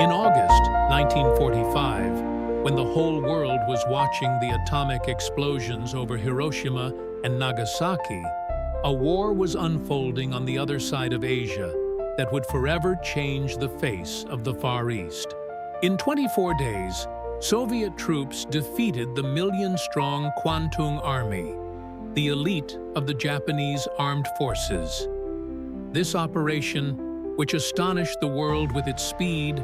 In August 1945, when the whole world was watching the atomic explosions over Hiroshima and Nagasaki, a war was unfolding on the other side of Asia that would forever change the face of the Far East. In 24 days, Soviet troops defeated the million-strong Kwantung Army, the elite of the Japanese armed forces. This operation, which astonished the world with its speed,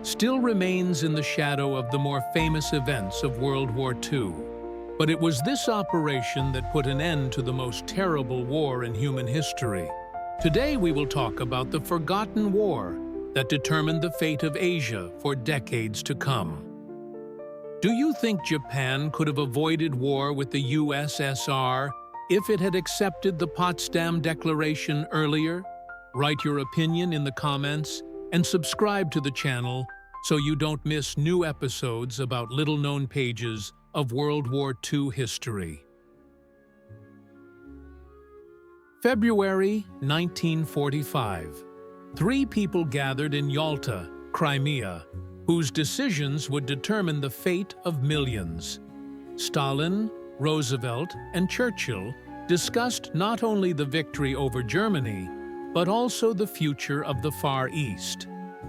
still remains in the shadow of the more famous events of World War II. But it was this operation that put an end to the most terrible war in human history. Today we will talk about the forgotten war that determined the fate of Asia for decades to come. Do you think Japan could have avoided war with the USSR if it had accepted the Potsdam Declaration earlier? Write your opinion in the comments and subscribe to the channel so you don't miss new episodes about little-known pages of World War II history. February 1945. 3 people gathered in Yalta, Crimea, whose decisions would determine the fate of millions. Stalin, Roosevelt, and Churchill discussed not only the victory over Germany, but also the future of the Far East.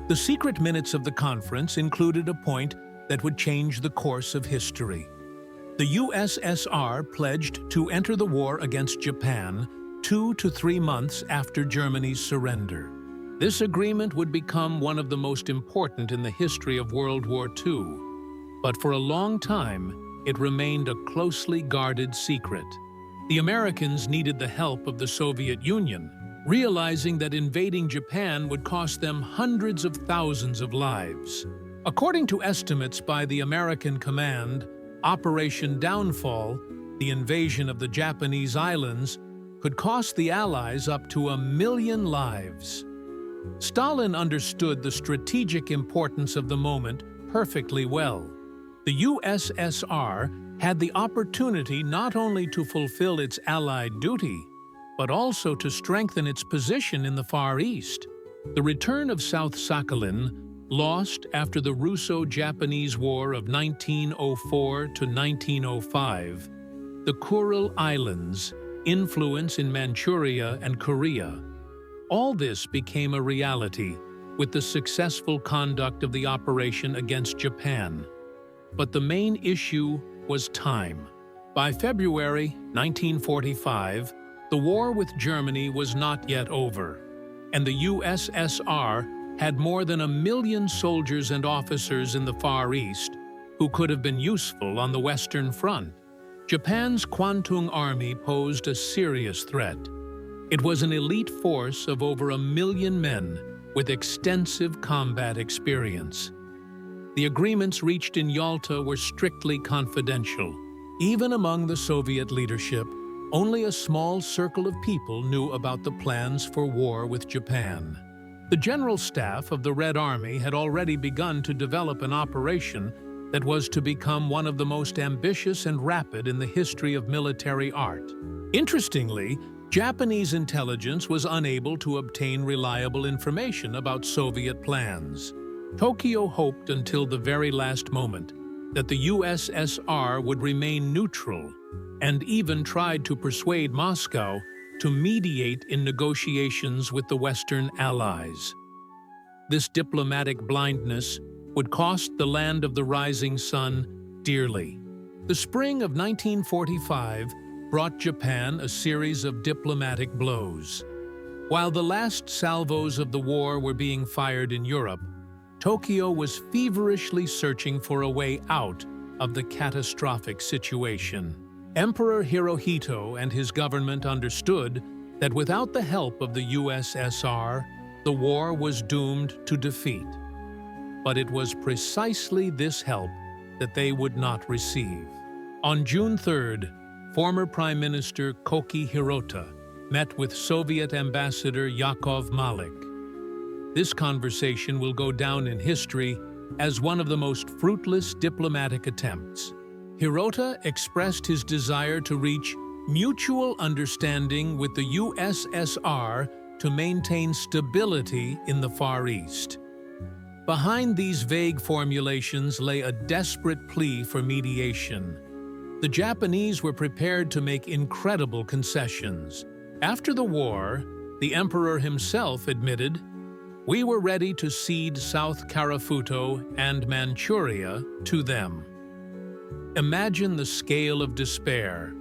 The secret minutes of the conference included a point that would change the course of history. The USSR pledged to enter the war against Japan 2 to 3 months after Germany's surrender. This agreement would become one of the most important in the history of World War II, but for a long time, it remained a closely guarded secret. The Americans needed the help of the Soviet Union, realizing that invading Japan would cost them hundreds of thousands of lives. According to estimates by the American command, Operation Downfall, the invasion of the Japanese islands, could cost the Allies up to 1 million lives. Stalin understood the strategic importance of the moment perfectly well. The USSR had the opportunity not only to fulfill its Allied duty, but also to strengthen its position in the Far East. The return of South Sakhalin, lost after the Russo-Japanese War of 1904 to 1905, the Kuril Islands, influence in Manchuria and Korea. All this became a reality with the successful conduct of the operation against Japan. But the main issue was time. By February 1945, the war with Germany was not yet over, and the USSR had more than 1 million soldiers and officers in the Far East who could have been useful on the Western Front. Japan's Kwantung Army posed a serious threat. It was an elite force of over 1 million men with extensive combat experience. The agreements reached in Yalta were strictly confidential. Even among the Soviet leadership, only a small circle of people knew about the plans for war with Japan. The General Staff of the Red Army had already begun to develop an operation that was to become one of the most ambitious and rapid in the history of military art. Interestingly, Japanese intelligence was unable to obtain reliable information about Soviet plans. Tokyo hoped until the very last moment that the USSR would remain neutral, and even tried to persuade Moscow to mediate in negotiations with the Western Allies. This diplomatic blindness would cost the land of the rising sun dearly. The spring of 1945 brought Japan a series of diplomatic blows. While the last salvos of the war were being fired in Europe, Tokyo was feverishly searching for a way out of the catastrophic situation. Emperor Hirohito and his government understood that without the help of the USSR, the war was doomed to defeat. But it was precisely this help that they would not receive. On June 3rd, former Prime Minister Koki Hirota met with Soviet Ambassador Yakov Malik. This conversation will go down in history as one of the most fruitless diplomatic attempts. Hirota expressed his desire to reach mutual understanding with the USSR to maintain stability in the Far East. Behind these vague formulations lay a desperate plea for mediation. The Japanese were prepared to make incredible concessions. After the war, the emperor himself admitted, "We were ready to cede South Karafuto and Manchuria to them." Imagine the scale of despair.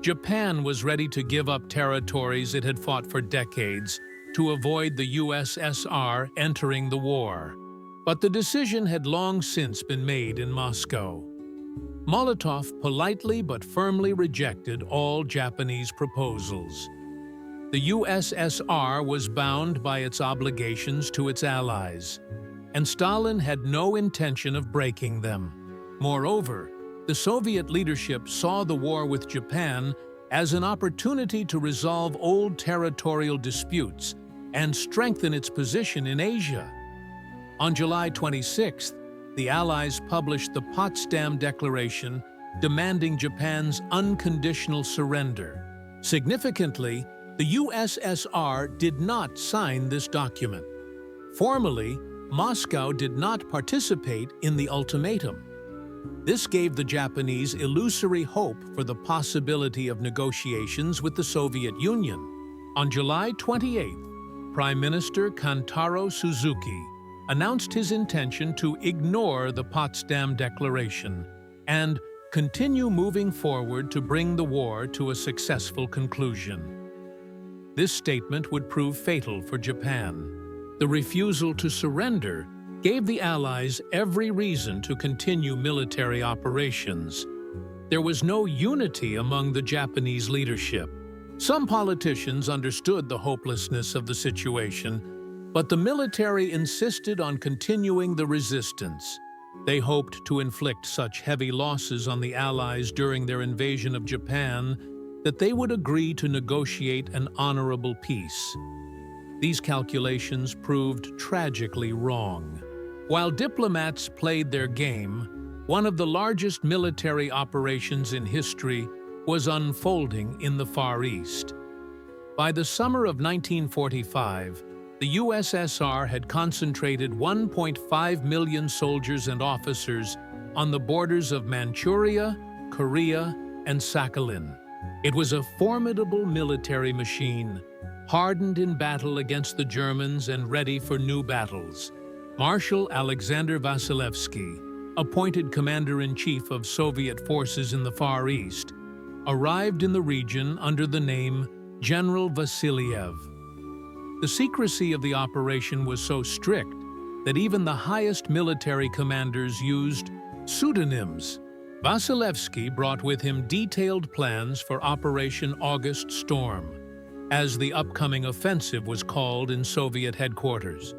Japan was ready to give up territories it had fought for decades to avoid the USSR entering the war. But the decision had long since been made in Moscow. Molotov politely but firmly rejected all Japanese proposals. The USSR was bound by its obligations to its allies, and Stalin had no intention of breaking them. Moreover, the Soviet leadership saw the war with Japan as an opportunity to resolve old territorial disputes and strengthen its position in Asia. On July 26th, the Allies published the Potsdam Declaration demanding Japan's unconditional surrender. Significantly, the USSR did not sign this document. Formally, Moscow did not participate in the ultimatum. This gave the Japanese illusory hope for the possibility of negotiations with the Soviet Union. On July 28th, Prime Minister Kantaro Suzuki announced his intention to ignore the Potsdam Declaration and continue moving forward to bring the war to a successful conclusion. This statement would prove fatal for Japan. The refusal to surrender gave the Allies every reason to continue military operations. There was no unity among the Japanese leadership. Some politicians understood the hopelessness of the situation, but the military insisted on continuing the resistance. They hoped to inflict such heavy losses on the Allies during their invasion of Japan that they would agree to negotiate an honorable peace. These calculations proved tragically wrong. While diplomats played their game, one of the largest military operations in history was unfolding in the Far East. By the summer of 1945, the USSR had concentrated 1.5 million soldiers and officers on the borders of Manchuria, Korea, and Sakhalin. It was a formidable military machine, hardened in battle against the Germans and ready for new battles. Marshal Alexander Vasilevsky, appointed commander-in-chief of Soviet forces in the Far East, arrived in the region under the name General Vasiliev. The secrecy of the operation was so strict that even the highest military commanders used pseudonyms. Vasilevsky brought with him detailed plans for Operation August Storm, as the upcoming offensive was called in Soviet headquarters.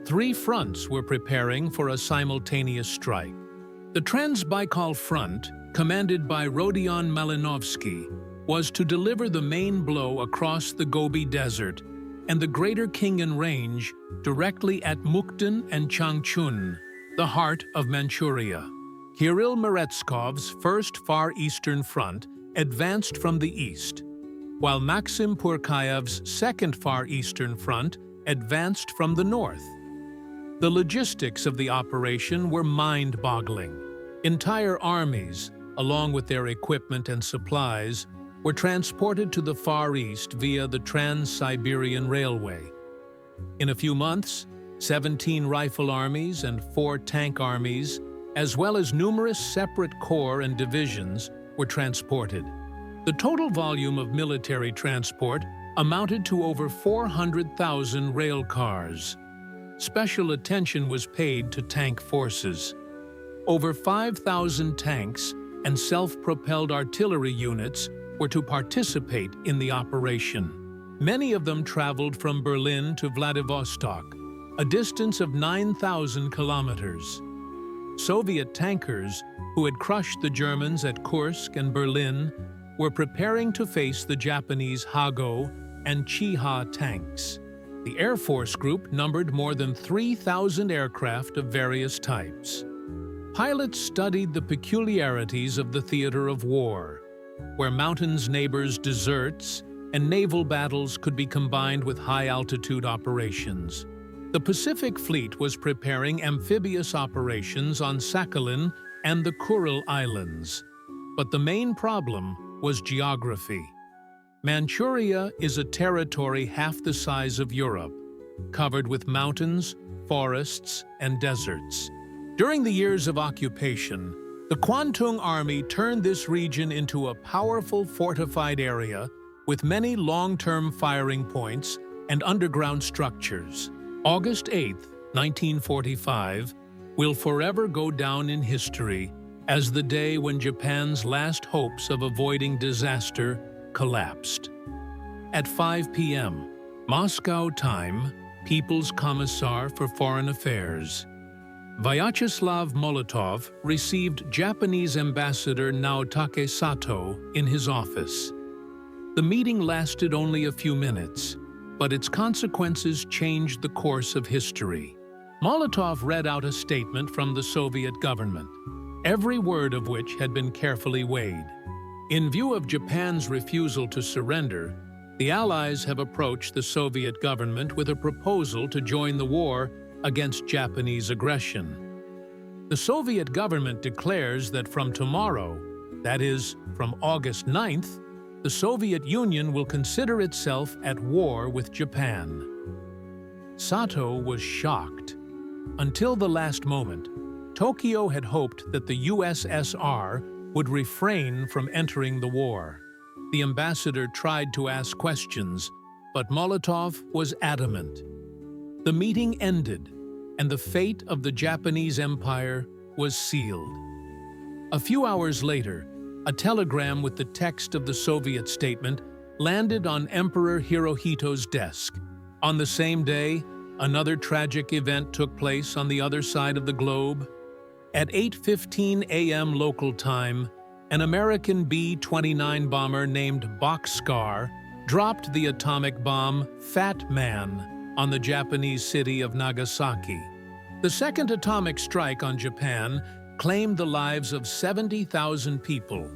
3 fronts were preparing for a simultaneous strike. The Trans-Baikal Front, commanded by Rodion Malinovsky, was to deliver the main blow across the Gobi Desert and the Greater Khingan Range directly at Mukden and Changchun, the heart of Manchuria. Kirill Meretskhov's First Far Eastern Front advanced from the east, while Maxim Purkayev's Second Far Eastern Front advanced from the north. The logistics of the operation were mind-boggling. Entire armies, along with their equipment and supplies, were transported to the Far East via the Trans-Siberian Railway. In a few months, 17 rifle armies and 4 tank armies, as well as numerous separate corps and divisions, were transported. The total volume of military transport amounted to over 400,000 rail cars. Special attention was paid to tank forces. Over 5,000 tanks and self-propelled artillery units were to participate in the operation. Many of them traveled from Berlin to Vladivostok, a distance of 9,000 kilometers. Soviet tankers, who had crushed the Germans at Kursk and Berlin, were preparing to face the Japanese Hago and Chiha tanks. The Air Force Group numbered more than 3,000 aircraft of various types. Pilots studied the peculiarities of the theater of war, where mountains neighbors deserts and naval battles could be combined with high-altitude operations. The Pacific Fleet was preparing amphibious operations on Sakhalin and the Kuril Islands. But the main problem was geography. Manchuria is a territory half the size of Europe, covered with mountains, forests, and deserts. During the years of occupation, the Kwantung Army turned this region into a powerful fortified area with many long-term firing points and underground structures. August 8, 1945, will forever go down in history as the day when Japan's last hopes of avoiding disaster collapsed. At 5 p.m. Moscow time, People's Commissar for Foreign Affairs Vyacheslav Molotov received Japanese Ambassador Naotake Sato in his office. The meeting lasted only a few minutes, but its consequences changed the course of history. Molotov read out a statement from the Soviet government, every word of which had been carefully weighed. In view of Japan's refusal to surrender, the Allies have approached the Soviet government with a proposal to join the war against Japanese aggression. The Soviet government declares that from tomorrow, that is, from August 9th, the Soviet Union will consider itself at war with Japan. Sato was shocked. Until the last moment, Tokyo had hoped that the USSR would refrain from entering the war. The ambassador tried to ask questions, but Molotov was adamant. The meeting ended, and the fate of the Japanese Empire was sealed. A few hours later, a telegram with the text of the Soviet statement landed on Emperor Hirohito's desk. On the same day, another tragic event took place on the other side of the globe. At 8:15 a.m. local time, an American B-29 bomber named Boxcar dropped the atomic bomb Fat Man on the Japanese city of Nagasaki. The second atomic strike on Japan claimed the lives of 70,000 people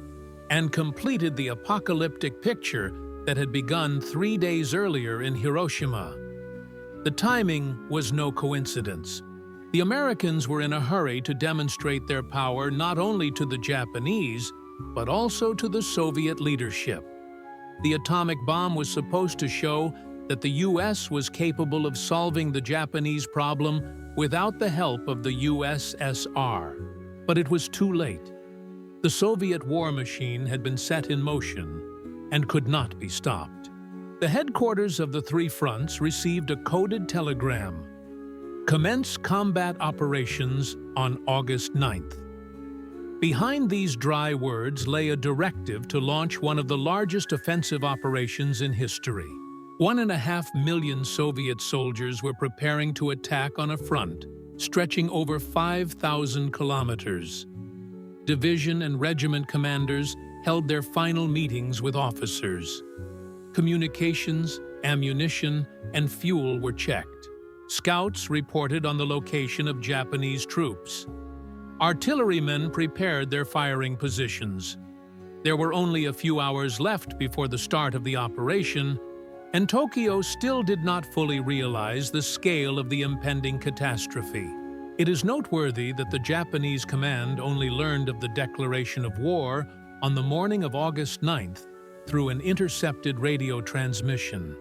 and completed the apocalyptic picture that had begun 3 days earlier in Hiroshima. The timing was no coincidence. The Americans were in a hurry to demonstrate their power not only to the Japanese, but also to the Soviet leadership. The atomic bomb was supposed to show that the U.S. was capable of solving the Japanese problem without the help of the USSR. But it was too late. The Soviet war machine had been set in motion and could not be stopped. The headquarters of the three fronts received a coded telegram: "Commence combat operations on August 9th." Behind these dry words lay a directive to launch one of the largest offensive operations in history. 1.5 million Soviet soldiers were preparing to attack on a front stretching over 5,000 kilometers. Division and regiment commanders held their final meetings with officers. Communications, ammunition, and fuel were checked. Scouts reported on the location of Japanese troops. Artillerymen prepared their firing positions. There were only a few hours left before the start of the operation, and Tokyo still did not fully realize the scale of the impending catastrophe. It is noteworthy that the Japanese command only learned of the declaration of war on the morning of August 9th through an intercepted radio transmission.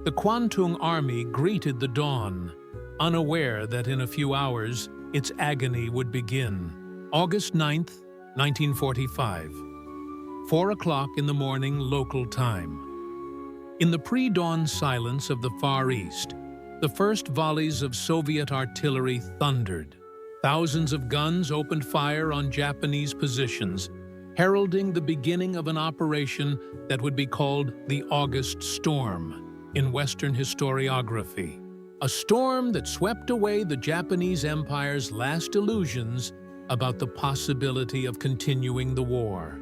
The Kwantung Army greeted the dawn, unaware that in a few hours its agony would begin. August 9th, 1945. 4 o'clock in the morning local time. In the pre-dawn silence of the Far East, the first volleys of Soviet artillery thundered. Thousands of guns opened fire on Japanese positions, heralding the beginning of an operation that would be called the August Storm in Western historiography. A storm that swept away the Japanese Empire's last illusions about the possibility of continuing the war.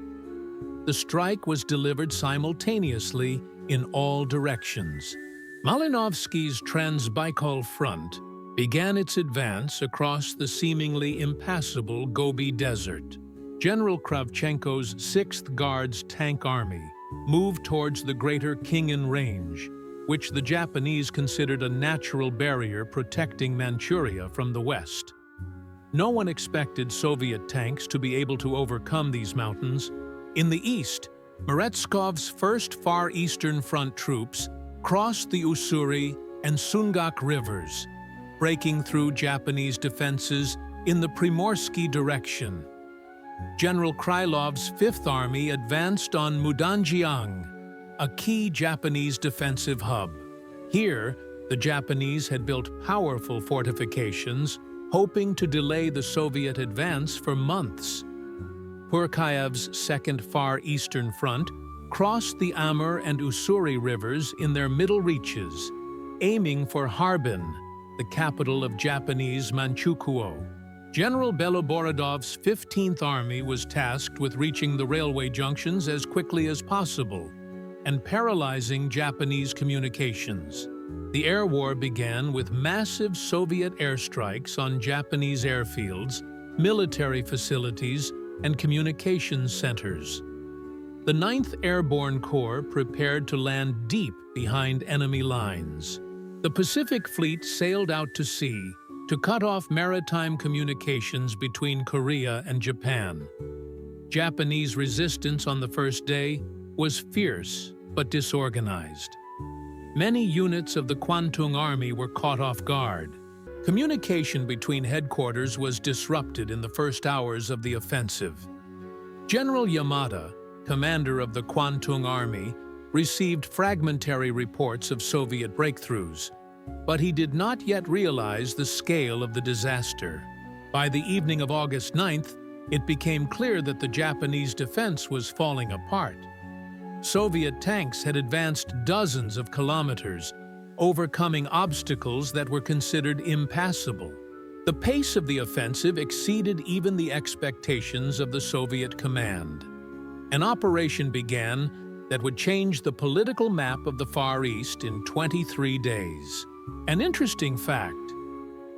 The strike was delivered simultaneously in all directions. Malinovsky's Trans-Baikal Front began its advance across the seemingly impassable Gobi Desert. General Kravchenko's 6th Guards Tank Army moved towards the Greater Khingan Range. which the Japanese considered a natural barrier protecting Manchuria from the west. No one expected Soviet tanks to be able to overcome these mountains. In the east, Merezhkov's First Far Eastern Front troops crossed the Ussuri and Sungak rivers, breaking through Japanese defenses in the Primorsky direction. General Krylov's Fifth Army advanced on Mudanjiang, a key Japanese defensive hub. Here, the Japanese had built powerful fortifications, hoping to delay the Soviet advance for months. Purkyev's Second Far Eastern Front crossed the Amur and Ussuri rivers in their middle reaches, aiming for Harbin, the capital of Japanese Manchukuo. General Beloborodov's 15th Army was tasked with reaching the railway junctions as quickly as possible and paralyzing Japanese communications. The air war began with massive Soviet airstrikes on Japanese airfields, military facilities, and communications centers. The 9th Airborne Corps prepared to land deep behind enemy lines. The Pacific Fleet sailed out to sea to cut off maritime communications between Korea and Japan. Japanese resistance on the first day was fierce but disorganized. Many units of the Kwantung Army were caught off guard. Communication between headquarters was disrupted in the first hours of the offensive. General Yamada, commander of the Kwantung Army, received fragmentary reports of Soviet breakthroughs, but he did not yet realize the scale of the disaster. By the evening of August 9th, it became clear that the Japanese defense was falling apart. Soviet tanks had advanced dozens of kilometers, overcoming obstacles that were considered impassable. The pace of the offensive exceeded even the expectations of the Soviet command. An operation began that would change the political map of the Far East in 23 days. An interesting fact: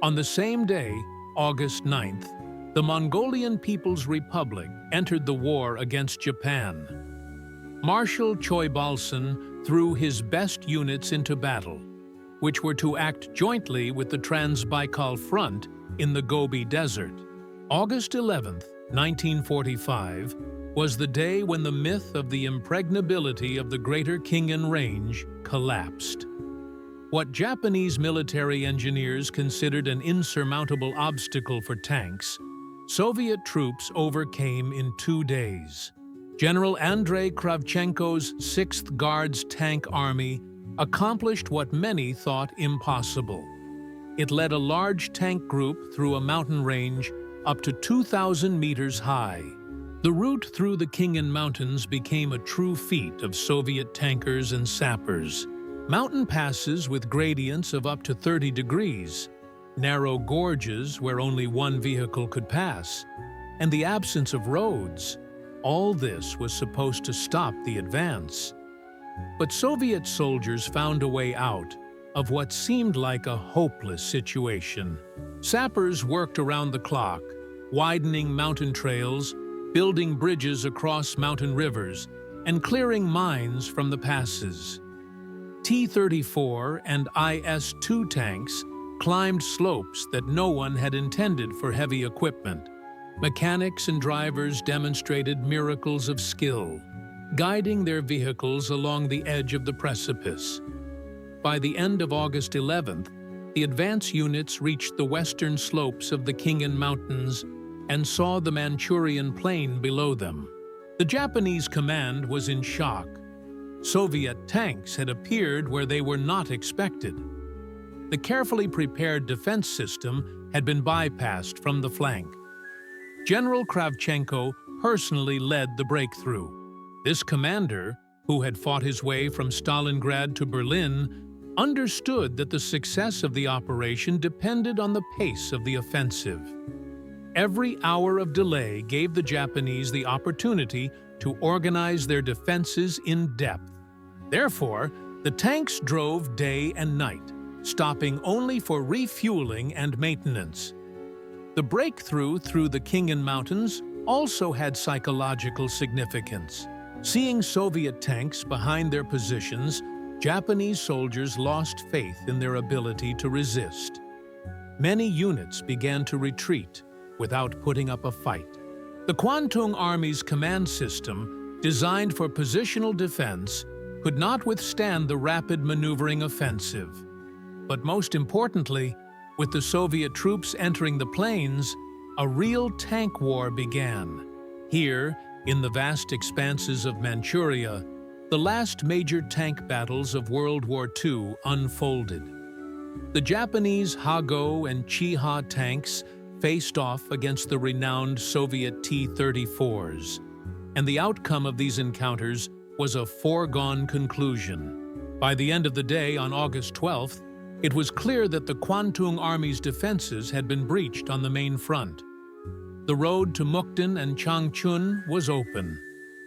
on the same day, August 9th, the Mongolian People's Republic entered the war against Japan. Marshal Choibalsan threw his best units into battle, which were to act jointly with the Trans-Baikal Front in the Gobi Desert. August 11th, 1945, was the day when the myth of the impregnability of the Greater Khingan Range collapsed. What Japanese military engineers considered an insurmountable obstacle for tanks, Soviet troops overcame in 2 days. General Andrei Kravchenko's 6th Guards Tank Army accomplished what many thought impossible. It led a large tank group through a mountain range up to 2,000 meters high. The route through the Khingan Mountains became a true feat of Soviet tankers and sappers. Mountain passes with gradients of up to 30 degrees, narrow gorges where only one vehicle could pass, and the absence of roads. All this was supposed to stop the advance. But Soviet soldiers found a way out of what seemed like a hopeless situation. Sappers worked around the clock, widening mountain trails, building bridges across mountain rivers, and clearing mines from the passes. T-34 and IS-2 tanks climbed slopes that no one had intended for heavy equipment. Mechanics and drivers demonstrated miracles of skill, guiding their vehicles along the edge of the precipice. By the end of August 11th, the advance units reached the western slopes of the Khingan Mountains and saw the Manchurian plain below them. The Japanese command was in shock. Soviet tanks had appeared where they were not expected. The carefully prepared defense system had been bypassed from the flank. General Kravchenko personally led the breakthrough. This commander, who had fought his way from Stalingrad to Berlin, understood that the success of the operation depended on the pace of the offensive. Every hour of delay gave the Japanese the opportunity to organize their defenses in depth. Therefore, the tanks drove day and night, stopping only for refueling and maintenance. The breakthrough through the Khingan Mountains also had psychological significance. Seeing Soviet tanks behind their positions, Japanese soldiers lost faith in their ability to resist. Many units began to retreat without putting up a fight. The Kwantung Army's command system, designed for positional defense, could not withstand the rapid maneuvering offensive. But most importantly, with the Soviet troops entering the plains, a real tank war began. Here, in the vast expanses of Manchuria, the last major tank battles of World War II unfolded. The Japanese Hago and Chi-Ha tanks faced off against the renowned Soviet T-34s, and the outcome of these encounters was a foregone conclusion. By the end of the day, on August 12th, it was clear that the Kwantung Army's defenses had been breached on the main front. The road to Mukden and Changchun was open.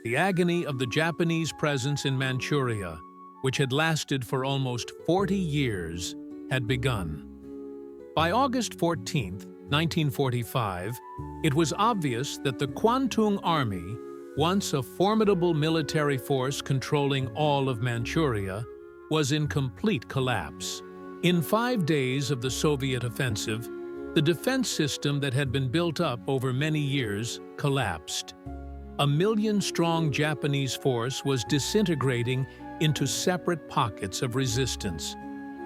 The agony of the Japanese presence in Manchuria, which had lasted for almost 40 years, had begun. By August 14, 1945, it was obvious that the Kwantung Army, once a formidable military force controlling all of Manchuria, was in complete collapse. In 5 days of the Soviet offensive, the defense system that had been built up over many years collapsed. A million-strong Japanese force was disintegrating into separate pockets of resistance,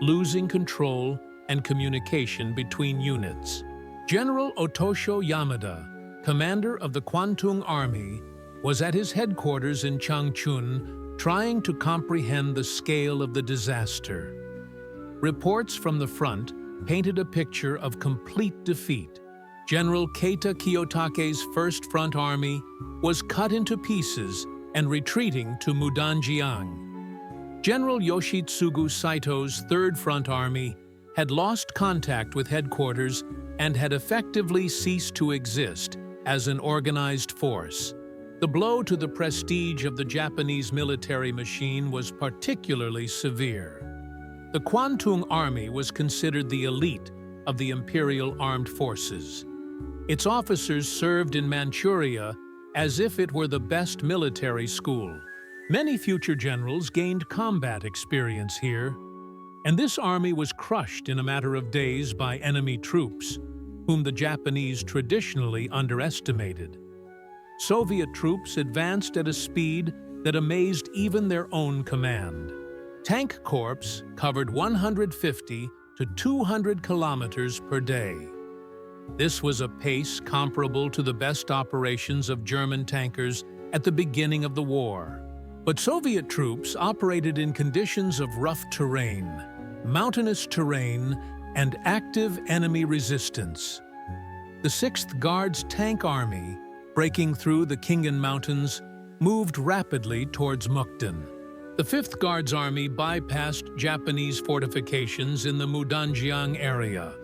losing control and communication between units. General Otosho Yamada, commander of the Kwantung Army, was at his headquarters in Changchun trying to comprehend the scale of the disaster. Reports from the front painted a picture of complete defeat. General Keita Kiyotake's First Front Army was cut into pieces and retreating to Mudanjiang. General Yoshitsugu Saito's Third Front Army had lost contact with headquarters and had effectively ceased to exist as an organized force. The blow to the prestige of the Japanese military machine was particularly severe. The Kwantung Army was considered the elite of the imperial armed forces. Its officers served in Manchuria as if it were the best military school. Many future generals gained combat experience here, and this army was crushed in a matter of days by enemy troops, whom the Japanese traditionally underestimated. Soviet troops advanced at a speed that amazed even their own command. Tank corps covered 150 to 200 kilometers per day. This was a pace comparable to the best operations of German tankers at the beginning of the war. But Soviet troops operated in conditions of rough terrain, mountainous terrain, and active enemy resistance. The 6th Guards Tank Army, breaking through the Khingan Mountains, moved rapidly towards Mukden. The 5th Guards Army bypassed Japanese fortifications in the Mudanjiang area.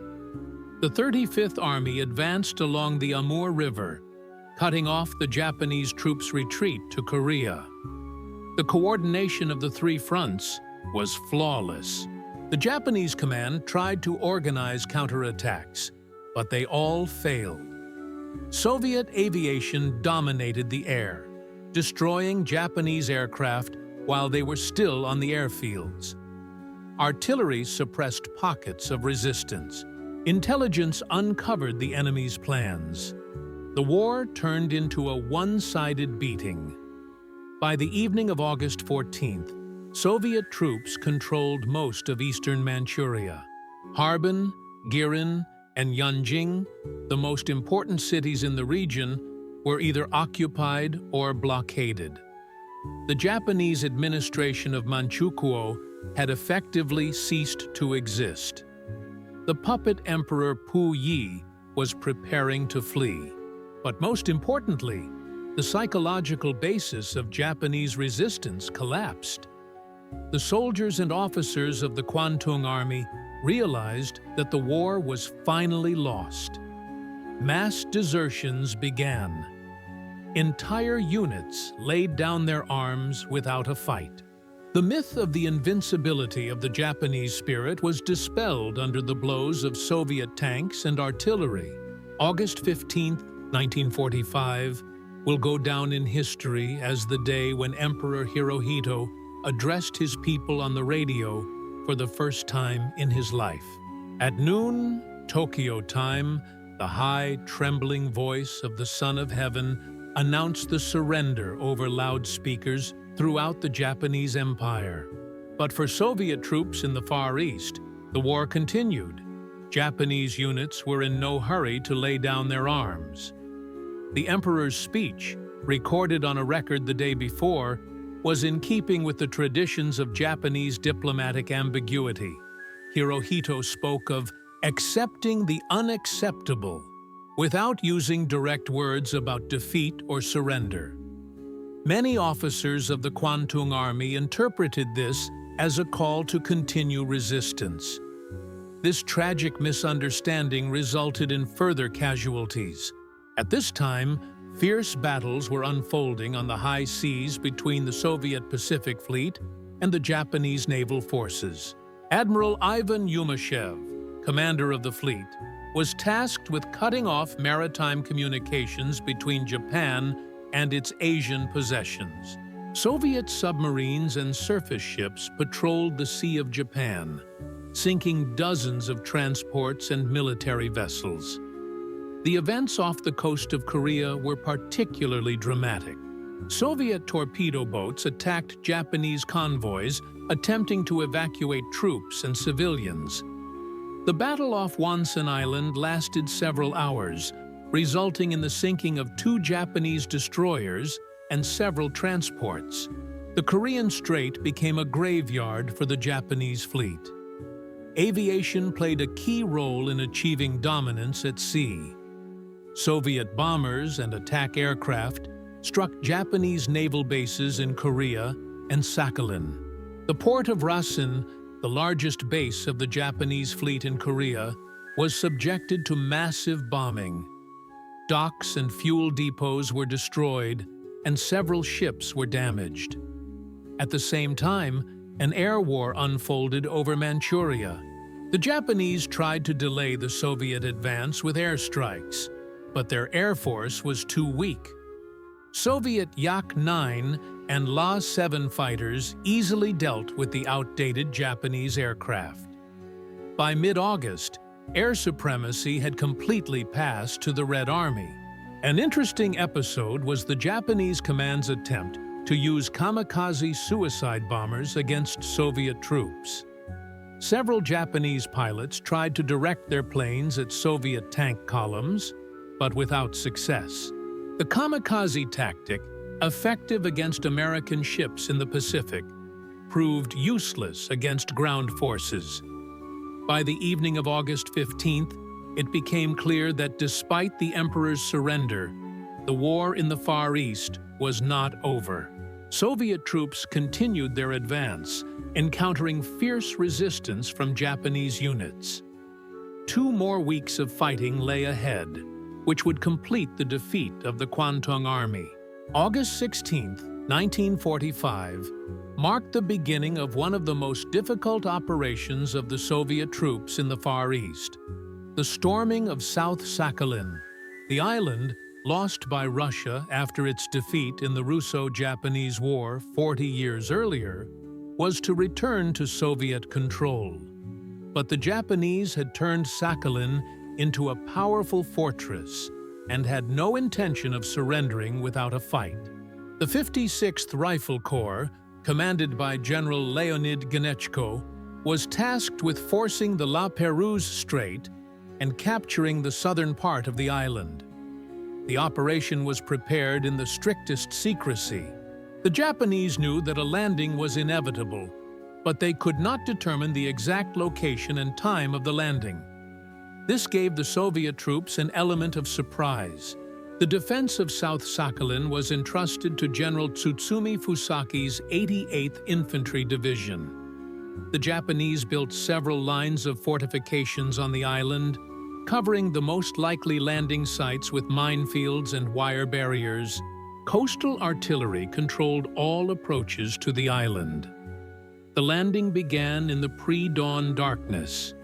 The 35th Army advanced along the Amur River, cutting off the Japanese troops' retreat to Korea. The coordination of the three fronts was flawless. The Japanese command tried to organize counterattacks, but they all failed. Soviet aviation dominated the air, destroying Japanese aircraft while they were still on the airfields. Artillery suppressed pockets of resistance. Intelligence uncovered the enemy's plans. The war turned into a one-sided beating. By the evening of August 14th, Soviet troops controlled most of eastern Manchuria. Harbin, Girin, and Yanjing, the most important cities in the region, were either occupied or blockaded. The Japanese administration of Manchukuo had effectively ceased to exist. The puppet Emperor Puyi was preparing to flee. But most importantly, the psychological basis of Japanese resistance collapsed. The soldiers and officers of the Kwantung Army realized that the war was finally lost. Mass desertions began. Entire units laid down their arms without a fight. The myth of the invincibility of the Japanese spirit was dispelled under the blows of Soviet tanks and artillery. August 15, 1945, will go down in history as the day when Emperor Hirohito addressed his people on the radio for the first time in his life. At noon, Tokyo time, the high, trembling voice of the Son of Heaven announced the surrender over loudspeakers throughout the Japanese Empire. But for Soviet troops in the Far East, the war continued. Japanese units were in no hurry to lay down their arms. The Emperor's speech, recorded on a record the day before, was in keeping with the traditions of Japanese diplomatic ambiguity. Hirohito spoke of accepting the unacceptable without using direct words about defeat or surrender. Many officers of the Kwantung Army interpreted this as a call to continue resistance. This tragic misunderstanding resulted in further casualties. At this time, fierce battles were unfolding on the high seas between the Soviet Pacific Fleet and the Japanese naval forces. Admiral Ivan Yumashev, commander of the fleet, was tasked with cutting off maritime communications between Japan and its Asian possessions. Soviet submarines and surface ships patrolled the Sea of Japan, sinking dozens of transports and military vessels. The events off the coast of Korea were particularly dramatic. Soviet torpedo boats attacked Japanese convoys, attempting to evacuate troops and civilians. The battle off Wonsan Island lasted several hours, resulting in the sinking of 2 Japanese destroyers and several transports. The Korean Strait became a graveyard for the Japanese fleet. Aviation played a key role in achieving dominance at sea. Soviet bombers and attack aircraft struck Japanese naval bases in Korea and Sakhalin. The port of Rasin, the largest base of the Japanese fleet in Korea, was subjected to massive bombing. Docks and fuel depots were destroyed, and several ships were damaged. At the same time, an air war unfolded over Manchuria. The Japanese tried to delay the Soviet advance with airstrikes, but their air force was too weak. Soviet Yak-9 and La-7 fighters easily dealt with the outdated Japanese aircraft. By mid-August, air supremacy had completely passed to the Red Army. An interesting episode was the Japanese command's attempt to use kamikaze suicide bombers against Soviet troops. Several Japanese pilots tried to direct their planes at Soviet tank columns, but without success. The kamikaze tactic, effective against American ships in the Pacific, proved useless against ground forces. By the evening of August 15th, it became clear that despite the Emperor's surrender, the war in the Far East was not over. Soviet troops continued their advance, encountering fierce resistance from Japanese units. 2 more weeks of fighting lay ahead, which would complete the defeat of the Kwantung Army. August 16, 1945, marked the beginning of one of the most difficult operations of the Soviet troops in the Far East, the storming of South Sakhalin. The island, lost by Russia after its defeat in the Russo-Japanese War 40 years earlier, was to return to Soviet control. But the Japanese had turned Sakhalin into a powerful fortress and had no intention of surrendering without a fight. The 56th Rifle Corps, commanded by General Leonid Ganechko, was tasked with forcing the La Pérouse Strait and capturing the southern part of the island. The operation was prepared in the strictest secrecy. The Japanese knew that a landing was inevitable, but they could not determine the exact location and time of the landing. This gave the Soviet troops an element of surprise. The defense of South Sakhalin was entrusted to General Tsutsumi Fusaki's 88th Infantry Division. The Japanese built several lines of fortifications on the island, covering the most likely landing sites with minefields and wire barriers. Coastal artillery controlled all approaches to the island. The landing began in the pre-dawn darkness.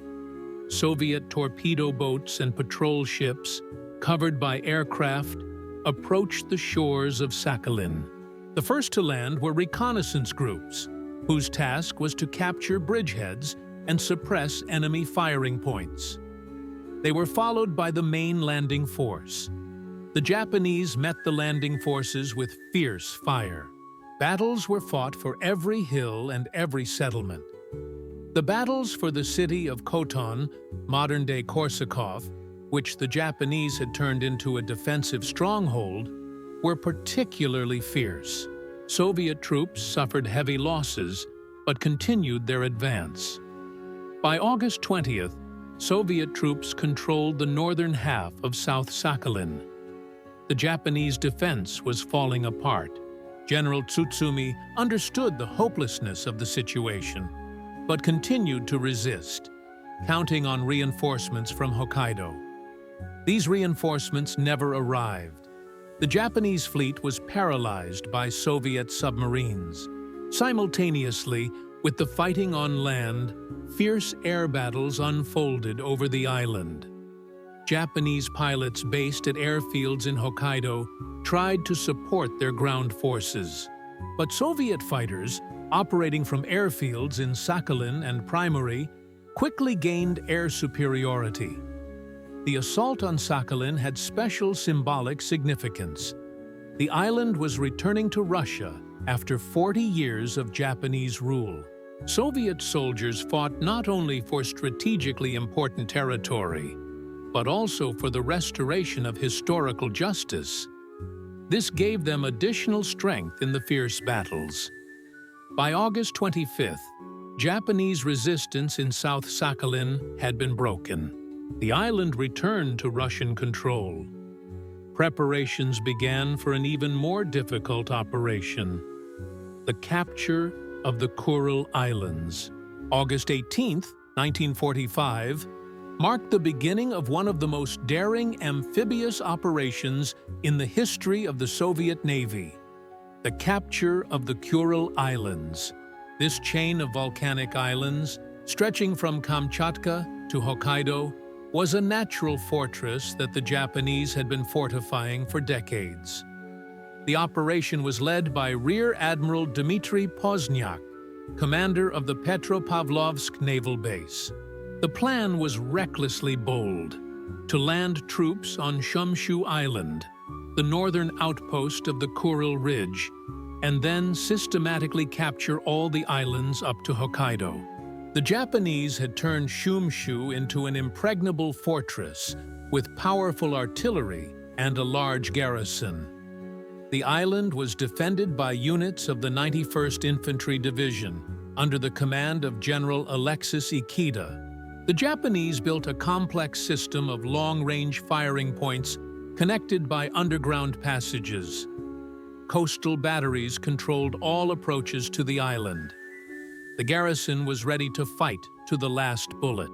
Soviet torpedo boats and patrol ships, covered by aircraft, approached the shores of Sakhalin. The first to land were reconnaissance groups, whose task was to capture bridgeheads and suppress enemy firing points. They were followed by the main landing force. The Japanese met the landing forces with fierce fire. Battles were fought for every hill and every settlement. The battles for the city of Khotan, modern-day Korsakov, which the Japanese had turned into a defensive stronghold, were particularly fierce. Soviet troops suffered heavy losses, but continued their advance. By August 20th, Soviet troops controlled the northern half of South Sakhalin. The Japanese defense was falling apart. General Tsutsumi understood the hopelessness of the situation, but continued to resist, counting on reinforcements from Hokkaido. These reinforcements never arrived. The Japanese fleet was paralyzed by Soviet submarines. Simultaneously, with the fighting on land, fierce air battles unfolded over the island. Japanese pilots based at airfields in Hokkaido tried to support their ground forces, but Soviet fighters, operating from airfields in Sakhalin and Primary, quickly gained air superiority. The assault on Sakhalin had special symbolic significance. The island was returning to Russia after 40 years of Japanese rule. Soviet soldiers fought not only for strategically important territory, but also for the restoration of historical justice. This gave them additional strength in the fierce battles. By August 25th, Japanese resistance in South Sakhalin had been broken. The island returned to Russian control. Preparations began for an even more difficult operation: the capture of the Kuril Islands. August 18, 1945, marked the beginning of one of the most daring amphibious operations in the history of the Soviet Navy: the capture of the Kuril Islands. This chain of volcanic islands, stretching from Kamchatka to Hokkaido, was a natural fortress that the Japanese had been fortifying for decades. The operation was led by Rear Admiral Dmitry Pozniak, commander of the Petropavlovsk Naval Base. The plan was recklessly bold: to land troops on Shumshu Island, the northern outpost of the Kuril Ridge, and then systematically capture all the islands up to Hokkaido. The Japanese had turned Shumshu into an impregnable fortress with powerful artillery and a large garrison. The island was defended by units of the 91st Infantry Division under the command of General Alexis Ikeda. The Japanese built a complex system of long-range firing points connected by underground passages. Coastal batteries controlled all approaches to the island. The garrison was ready to fight to the last bullet.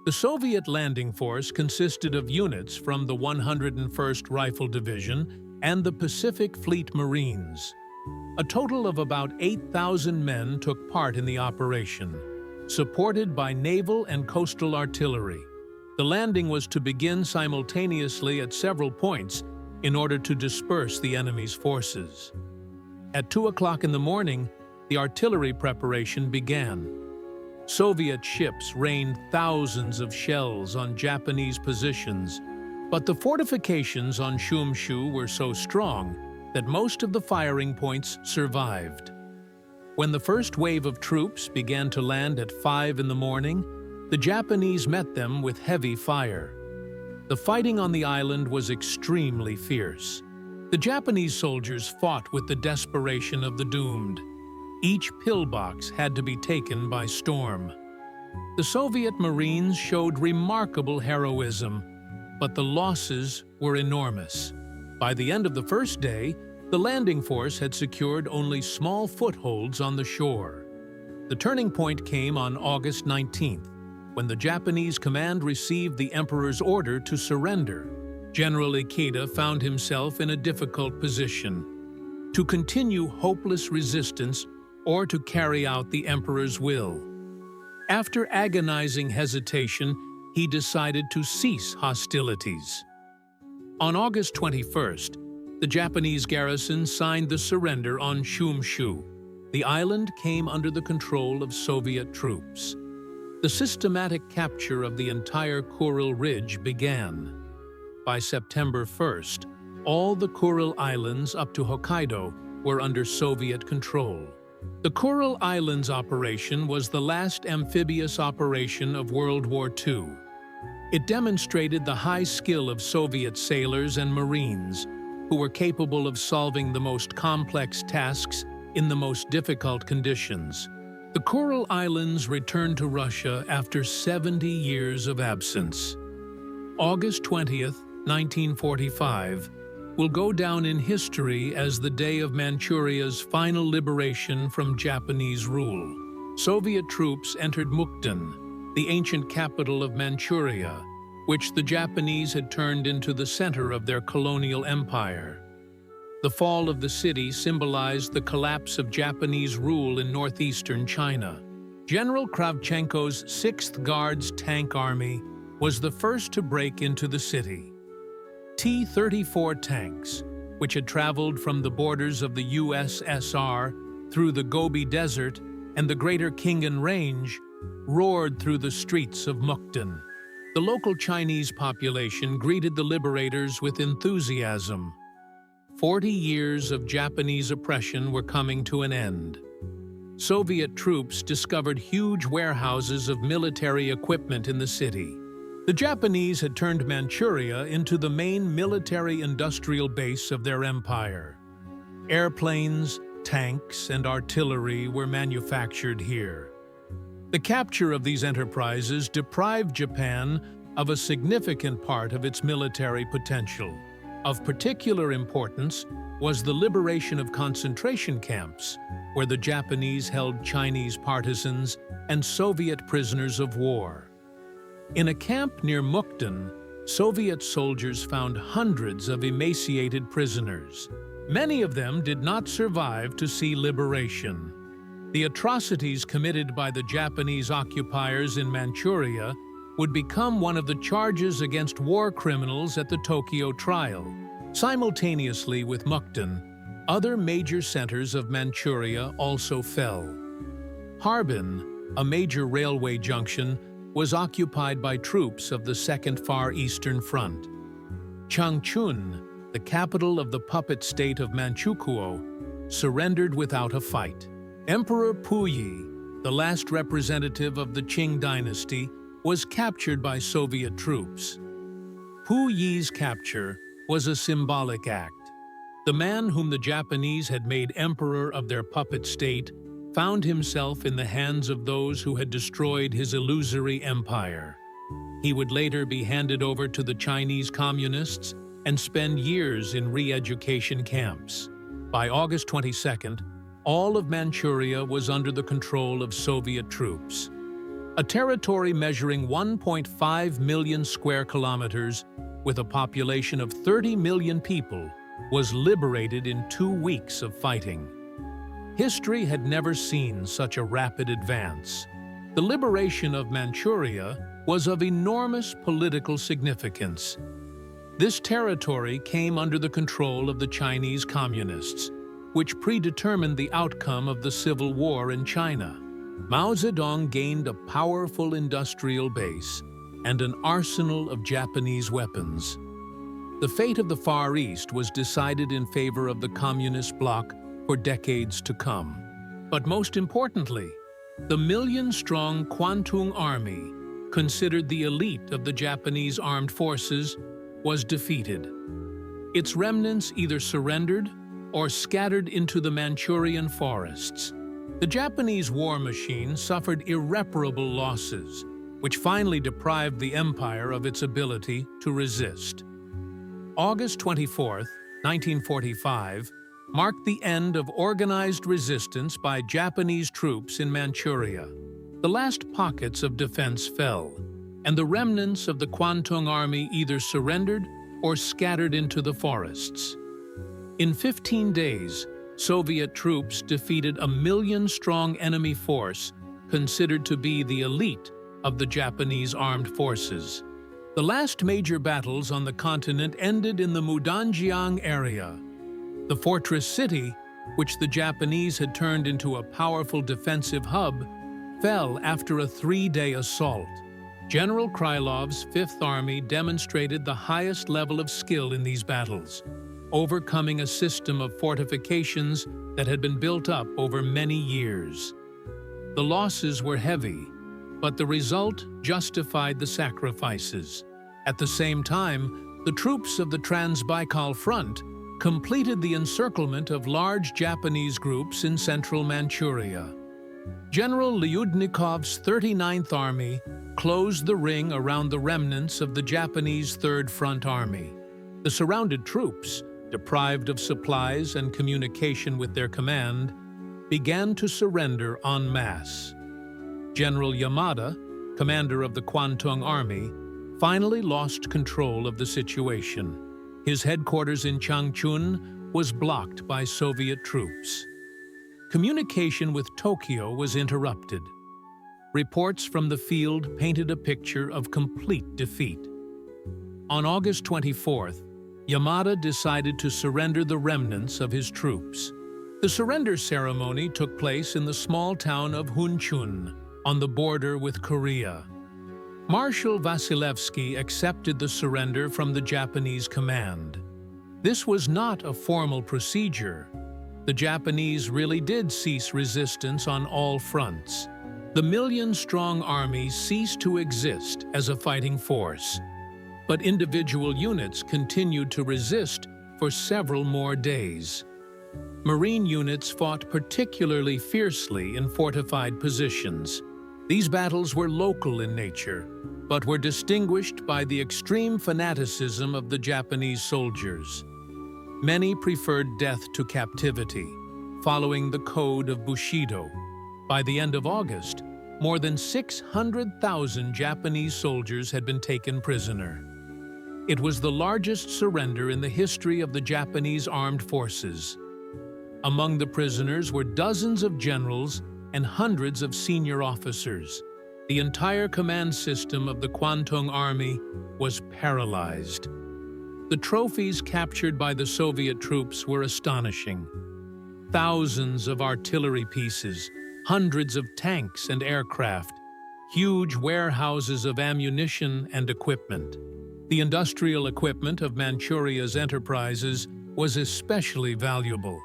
The Soviet landing force consisted of units from the 101st Rifle Division and the Pacific Fleet Marines. A total of about 8,000 men took part in the operation, supported by naval and coastal artillery. The landing was to begin simultaneously at several points in order to disperse the enemy's forces. At 2 o'clock in the morning, the artillery preparation began. Soviet ships rained thousands of shells on Japanese positions, but the fortifications on Shumshu were so strong that most of the firing points survived. When the first wave of troops began to land at 5 in the morning, the Japanese met them with heavy fire. The fighting on the island was extremely fierce. The Japanese soldiers fought with the desperation of the doomed. Each pillbox had to be taken by storm. The Soviet Marines showed remarkable heroism, but the losses were enormous. By the end of the first day, the landing force had secured only small footholds on the shore. The turning point came on August 19th, when the Japanese command received the Emperor's order to surrender. General Ikeda found himself in a difficult position: to continue hopeless resistance or to carry out the Emperor's will. After agonizing hesitation, he decided to cease hostilities. On August 21st, the Japanese garrison signed the surrender on Shumshu. the island came under the control of Soviet troops. The systematic capture of the entire Kuril Ridge began. By September 1st, all the Kuril Islands up to Hokkaido were under Soviet control. The Kuril Islands operation was the last amphibious operation of World War II. It demonstrated the high skill of Soviet sailors and Marines, who were capable of solving the most complex tasks in the most difficult conditions. The Kuril Islands returned to Russia after 70 years of absence. August 20th, 1945, will go down in history as the day of Manchuria's final liberation from Japanese rule. Soviet troops entered Mukden, the ancient capital of Manchuria, which the Japanese had turned into the center of their colonial empire. The fall of the city symbolized the collapse of Japanese rule in northeastern China. General Kravchenko's 6th Guards Tank Army was the first to break into the city. T-34 tanks, which had traveled from the borders of the USSR through the Gobi Desert and the Greater Khingan Range, roared through the streets of Mukden. The local Chinese population greeted the liberators with enthusiasm. 40 years of Japanese oppression were coming to an end. Soviet troops discovered huge warehouses of military equipment in the city. The Japanese had turned Manchuria into the main military-industrial base of their empire. Airplanes, tanks, and artillery were manufactured here. The capture of these enterprises deprived Japan of a significant part of its military potential. Of particular importance was the liberation of concentration camps, where the Japanese held Chinese partisans and Soviet prisoners of war. In a camp near Mukden, Soviet soldiers found hundreds of emaciated prisoners. Many of them did not survive to see liberation. The atrocities committed by the Japanese occupiers in Manchuria would become one of the charges against war criminals at the Tokyo trial. Simultaneously with Mukden, other major centers of Manchuria also fell. Harbin, a major railway junction, was occupied by troops of the Second Far Eastern Front. Changchun, the capital of the puppet state of Manchukuo, surrendered without a fight. Emperor Puyi, the last representative of the Qing dynasty, was captured by Soviet troops. Puyi's capture was a symbolic act. The man whom the Japanese had made emperor of their puppet state found himself in the hands of those who had destroyed his illusory empire. He would later be handed over to the Chinese communists and spend years in re-education camps. By August 22nd, all of Manchuria was under the control of Soviet troops. A territory measuring 1.5 million square kilometers with a population of 30 million people was liberated in 2 weeks of fighting. History had never seen such a rapid advance. The liberation of Manchuria was of enormous political significance. This territory came under the control of the Chinese communists, which predetermined the outcome of the civil war in China. Mao Zedong gained a powerful industrial base and an arsenal of Japanese weapons. The fate of the Far East was decided in favor of the communist bloc for decades to come. But most importantly, the million-strong Kwantung Army, considered the elite of the Japanese armed forces, was defeated. Its remnants either surrendered or scattered into the Manchurian forests. The Japanese war machine suffered irreparable losses, which finally deprived the empire of its ability to resist. August 24, 1945, marked the end of organized resistance by Japanese troops in Manchuria. The last pockets of defense fell, and the remnants of the Kwantung Army either surrendered or scattered into the forests. In 15 days, Soviet troops defeated a million-strong enemy force considered to be the elite of the Japanese armed forces. The last major battles on the continent ended in the Mudanjiang area. The fortress city which the Japanese had turned into a powerful defensive hub, fell after a 3-day assault. General Krylov's Fifth Army demonstrated the highest level of skill in these battles, overcoming a system of fortifications that had been built up over many years. The losses were heavy, but the result justified the sacrifices. At the same time, the troops of the Trans-Baikal Front completed the encirclement of large Japanese groups in central Manchuria. General Lyudnikov's 39th Army closed the ring around the remnants of the Japanese Third Front Army. The surrounded troops, deprived of supplies and communication with their command, began to surrender en masse. General Yamada, commander of the Kwantung Army, finally lost control of the situation. His headquarters in Changchun was blocked by Soviet troops. Communication with Tokyo was interrupted. Reports from the field painted a picture of complete defeat. On August 24th, Yamada decided to surrender the remnants of his troops. The surrender ceremony took place in the small town of Hunchun, on the border with Korea. Marshal Vasilevsky accepted the surrender from the Japanese command. This was not a formal procedure. The Japanese really did cease resistance on all fronts. The million-strong army ceased to exist as a fighting force. But individual units continued to resist for several more days. Marine units fought particularly fiercely in fortified positions. These battles were local in nature, but were distinguished by the extreme fanaticism of the Japanese soldiers. Many preferred death to captivity, following the code of Bushido. By the end of August, more than 600,000 Japanese soldiers had been taken prisoner. It was the largest surrender in the history of the Japanese armed forces. Among the prisoners were dozens of generals and hundreds of senior officers. The entire command system of the Kwantung Army was paralyzed. The trophies captured by the Soviet troops were astonishing. Thousands of artillery pieces, hundreds of tanks and aircraft, huge warehouses of ammunition and equipment. The industrial equipment of Manchuria's enterprises was especially valuable.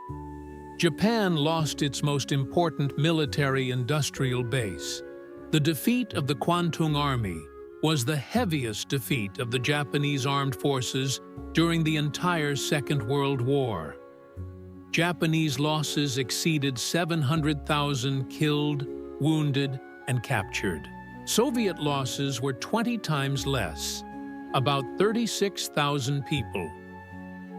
Japan lost its most important military-industrial base. The defeat of the Kwantung Army was the heaviest defeat of the Japanese armed forces during the entire Second World War. Japanese losses exceeded 700,000 killed, wounded, and captured. Soviet losses were 20 times less, about 36,000 people.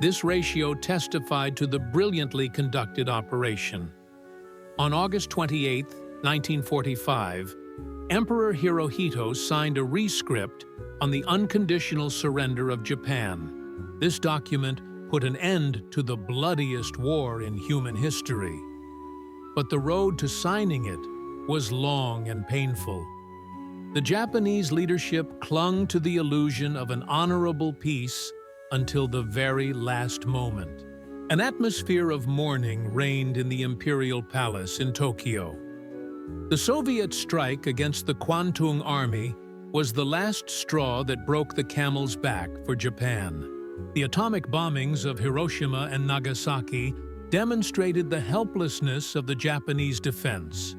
This ratio testified to the brilliantly conducted operation. On August 28, 1945, Emperor Hirohito signed a rescript on the unconditional surrender of Japan. This document put an end to the bloodiest war in human history. But the road to signing it was long and painful. The Japanese leadership clung to the illusion of an honorable peace until the very last moment. An atmosphere of mourning reigned in the Imperial Palace in Tokyo. The Soviet strike against the Kwantung Army was the last straw that broke the camel's back for Japan. The atomic bombings of Hiroshima and Nagasaki demonstrated the helplessness of the Japanese defense.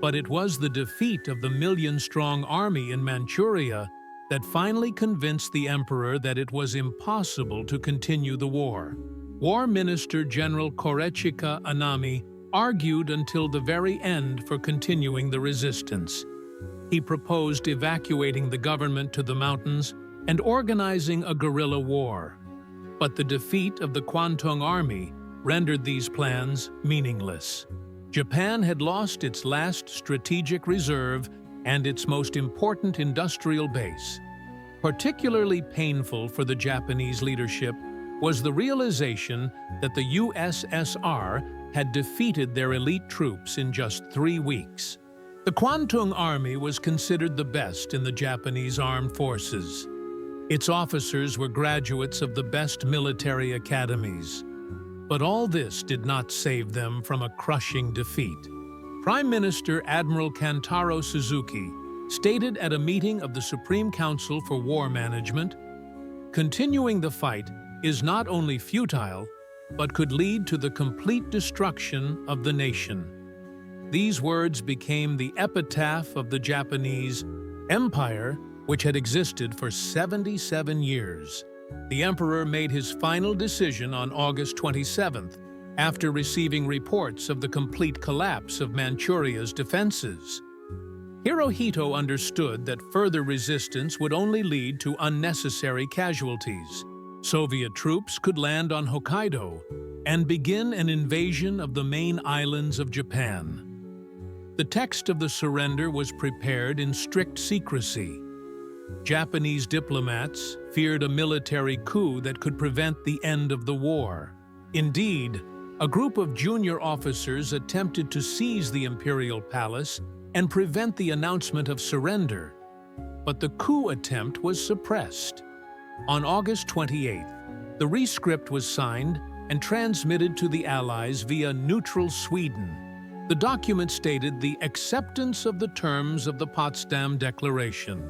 But it was the defeat of the million-strong army in Manchuria that finally convinced the emperor that it was impossible to continue the war. War Minister General Korechika Anami argued until the very end for continuing the resistance. He proposed evacuating the government to the mountains and organizing a guerrilla war. But the defeat of the Kwantung Army rendered these plans meaningless. Japan had lost its last strategic reserve and its most important industrial base. Particularly painful for the Japanese leadership was the realization that the USSR had defeated their elite troops in just 3 weeks. The Kwantung Army was considered the best in the Japanese armed forces. Its officers were graduates of the best military academies. But all this did not save them from a crushing defeat. Prime Minister Admiral Kantaro Suzuki stated at a meeting of the Supreme Council for War Management, "Continuing the fight is not only futile, but could lead to the complete destruction of the nation." These words became the epitaph of the Japanese empire, which had existed for 77 years. The emperor made his final decision on August 27th, after receiving reports of the complete collapse of Manchuria's defenses. Hirohito understood that further resistance would only lead to unnecessary casualties. Soviet troops could land on Hokkaido and begin an invasion of the main islands of Japan. The text of the surrender was prepared in strict secrecy. Japanese diplomats feared a military coup that could prevent the end of the war. Indeed, a group of junior officers attempted to seize the imperial palace and prevent the announcement of surrender, but the coup attempt was suppressed. On August 28th, the rescript was signed and transmitted to the Allies via neutral Sweden. The document stated the acceptance of the terms of the Potsdam Declaration.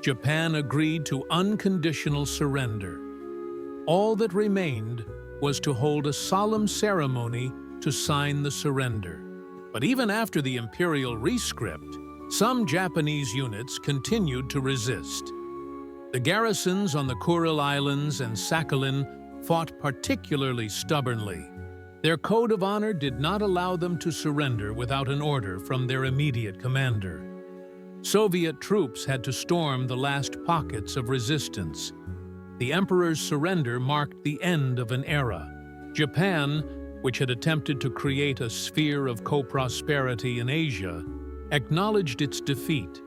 Japan agreed to unconditional surrender. All that remained was to hold a solemn ceremony to sign the surrender. But even after the imperial rescript, some Japanese units continued to resist. The garrisons on the Kuril Islands and Sakhalin fought particularly stubbornly. Their code of honor did not allow them to surrender without an order from their immediate commander. Soviet troops had to storm the last pockets of resistance. The emperor's surrender marked the end of an era. Japan, which had attempted to create a sphere of co-prosperity in Asia, acknowledged its defeat.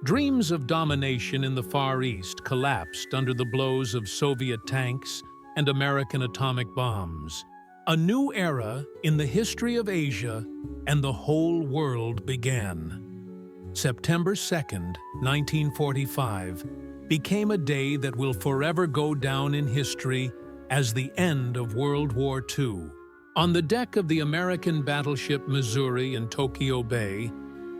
Dreams of domination in the Far East collapsed under the blows of Soviet tanks and American atomic bombs. A new era in the history of Asia and the whole world began. September 2nd, 1945, became a day that will forever go down in history as the end of World War II. On the deck of the American battleship Missouri in Tokyo Bay,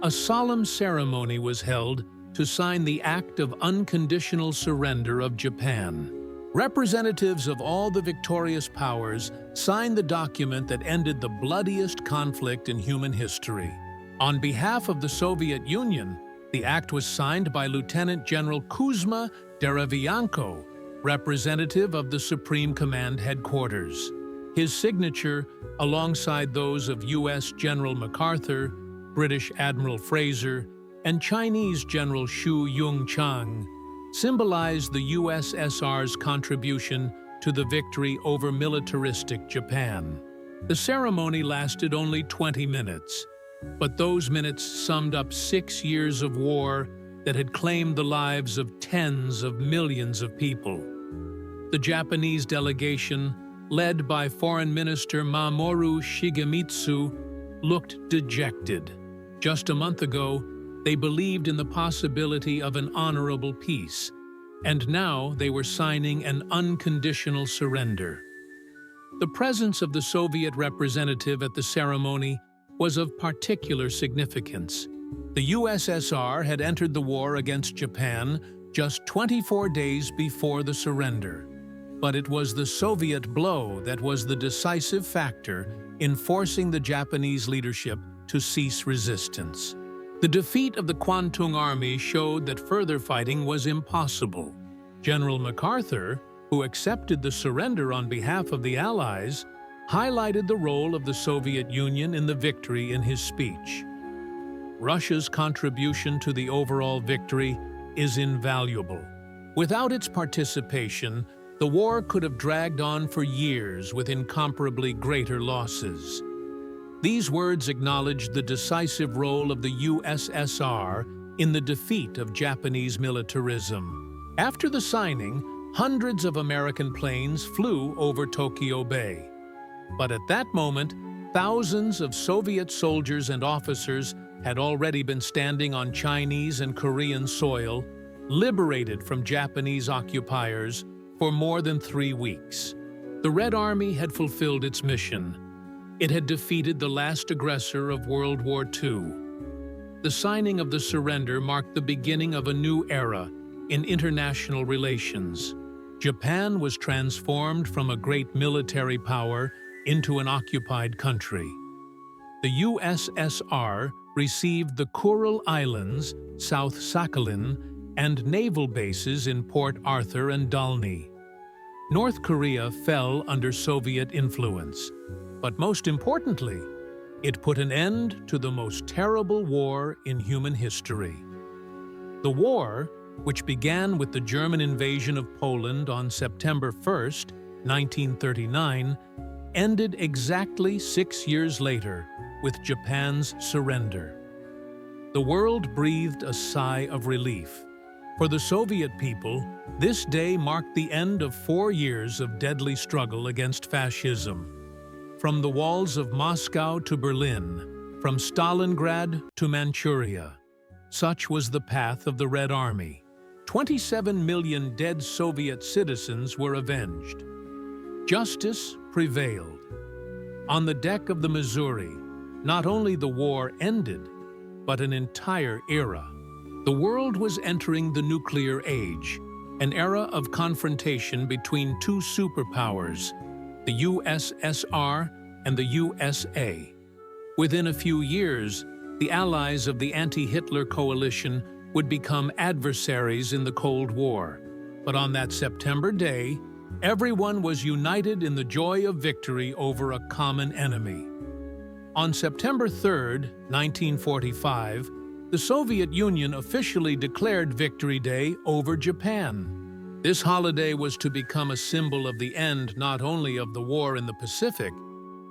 a solemn ceremony was held to sign the Act of Unconditional Surrender of Japan. Representatives of all the victorious powers signed the document that ended the bloodiest conflict in human history. On behalf of the Soviet Union, the act was signed by Lieutenant General Kuzma Derevianko, representative of the Supreme Command Headquarters. His signature, alongside those of U.S. General MacArthur, British Admiral Fraser, and Chinese General Xu Yongchang, symbolized the USSR's contribution to the victory over militaristic Japan. The ceremony lasted only 20 minutes, but those minutes summed up 6 years of war that had claimed the lives of tens of millions of people. The Japanese delegation, led by Foreign Minister Mamoru Shigemitsu, looked dejected. Just a month ago, they believed in the possibility of an honorable peace, and now they were signing an unconditional surrender. The presence of the Soviet representative at the ceremony was of particular significance. The USSR had entered the war against Japan just 24 days before the surrender, but it was the Soviet blow that was the decisive factor in forcing the Japanese leadership to cease resistance. The defeat of the Kwantung Army showed that further fighting was impossible. General MacArthur, who accepted the surrender on behalf of the Allies, highlighted the role of the Soviet Union in the victory in his speech. Russia's contribution to the overall victory is invaluable. Without its participation, the war could have dragged on for years with incomparably greater losses. These words acknowledged the decisive role of the USSR in the defeat of Japanese militarism. After the signing, hundreds of American planes flew over Tokyo Bay. But at that moment, thousands of Soviet soldiers and officers had already been standing on Chinese and Korean soil, liberated from Japanese occupiers for more than 3 weeks. The Red Army had fulfilled its mission. It had defeated the last aggressor of World War II. The signing of the surrender marked the beginning of a new era in international relations. Japan was transformed from a great military power into an occupied country. The USSR received the Kuril Islands, South Sakhalin, and naval bases in Port Arthur and Dalny. North Korea fell under Soviet influence, but most importantly, it put an end to the most terrible war in human history. The war, which began with the German invasion of Poland on September 1st, 1939, ended exactly 6 years later with Japan's surrender. The world breathed a sigh of relief. For the Soviet people, this day marked the end of 4 years of deadly struggle against fascism. From the walls of Moscow to Berlin, from Stalingrad to Manchuria, such was the path of the Red Army. 27 million dead Soviet citizens were avenged. Justice prevailed. On the deck of the Missouri, not only the war ended, but an entire era. The world was entering the nuclear age, an era of confrontation between two superpowers, the USSR and the USA. Within a few years, the allies of the anti-Hitler coalition would become adversaries in the Cold War. But on that September day, everyone was united in the joy of victory over a common enemy. On September 3, 1945, the Soviet Union officially declared Victory Day over Japan. This holiday was to become a symbol of the end not only of the war in the Pacific,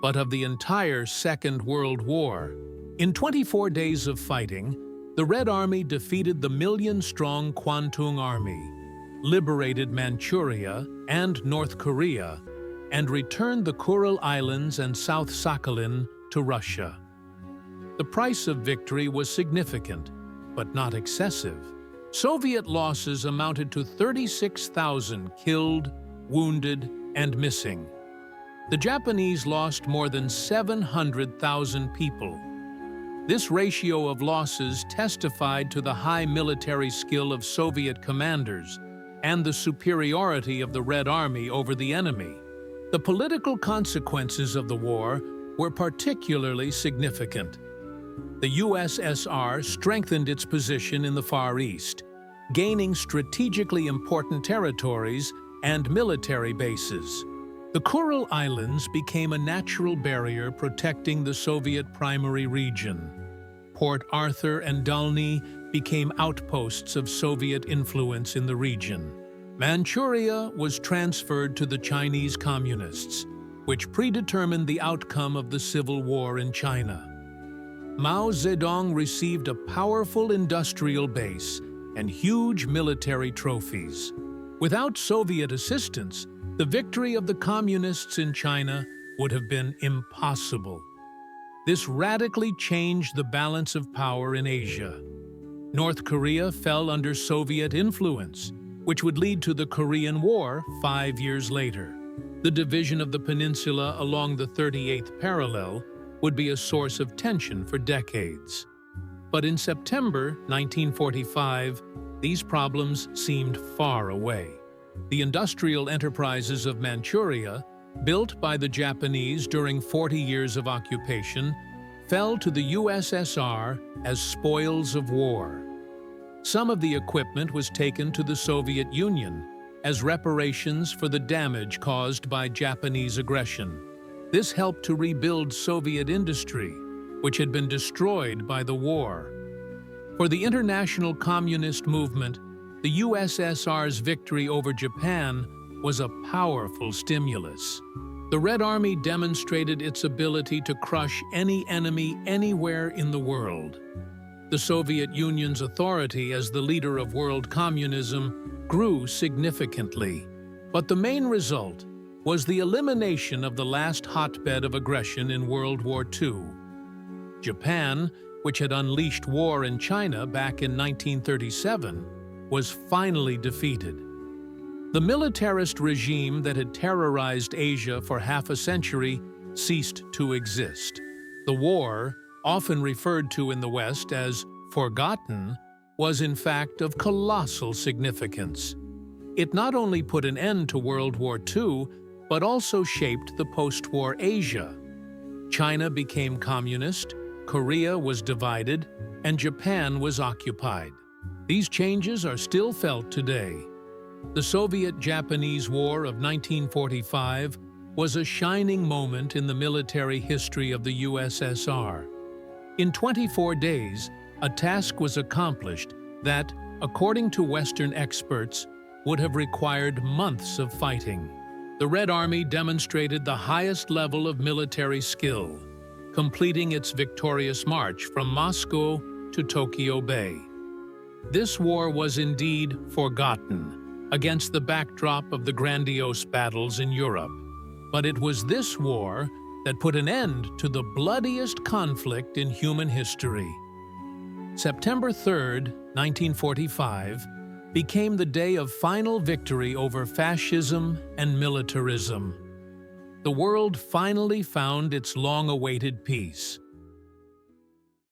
but of the entire Second World War. In 24 days of fighting, the Red Army defeated the million-strong Kwantung Army, liberated Manchuria and North Korea, and returned the Kuril Islands and South Sakhalin to Russia. The price of victory was significant, but not excessive. Soviet losses amounted to 36,000 killed, wounded, and missing. The Japanese lost more than 700,000 people. This ratio of losses testified to the high military skill of Soviet commanders and the superiority of the Red Army over the enemy. The political consequences of the war were particularly significant. The USSR strengthened its position in the Far East, gaining strategically important territories and military bases. The Kuril Islands became a natural barrier protecting the Soviet primary region. Port Arthur and Dalny became outposts of Soviet influence in the region. Manchuria was transferred to the Chinese Communists, which predetermined the outcome of the civil war in China. Mao Zedong received a powerful industrial base and huge military trophies. Without Soviet assistance, the victory of the Communists in China would have been impossible. This radically changed the balance of power in Asia. North Korea fell under Soviet influence, which would lead to the Korean War 5 years later. The division of the peninsula along the 38th parallel would be a source of tension for decades. But in September 1945, these problems seemed far away. The industrial enterprises of Manchuria, built by the Japanese during 40 years of occupation, fell to the USSR as spoils of war. Some of the equipment was taken to the Soviet Union as reparations for the damage caused by Japanese aggression. This helped to rebuild Soviet industry, which had been destroyed by the war. For the international communist movement, the USSR's victory over Japan was a powerful stimulus. The Red Army demonstrated its ability to crush any enemy anywhere in the world. The Soviet Union's authority as the leader of world communism grew significantly. But the main result was the elimination of the last hotbed of aggression in World War II. Japan, which had unleashed war in China back in 1937, was finally defeated. The militarist regime that had terrorized Asia for half a century ceased to exist. The war, often referred to in the West as forgotten, was in fact of colossal significance. It not only put an end to World War II, but also shaped the post-war Asia. China became communist, Korea was divided, and Japan was occupied. These changes are still felt today. The Soviet-Japanese War of 1945 was a shining moment in the military history of the USSR. In 24 days, a task was accomplished that, according to Western experts, would have required months of fighting. The Red Army demonstrated the highest level of military skill, completing its victorious march from Moscow to Tokyo Bay. This war was indeed forgotten against the backdrop of the grandiose battles in Europe. But it was this war that put an end to the bloodiest conflict in human history. September 3, 1945, became the day of final victory over fascism and militarism. The world finally found its long-awaited peace.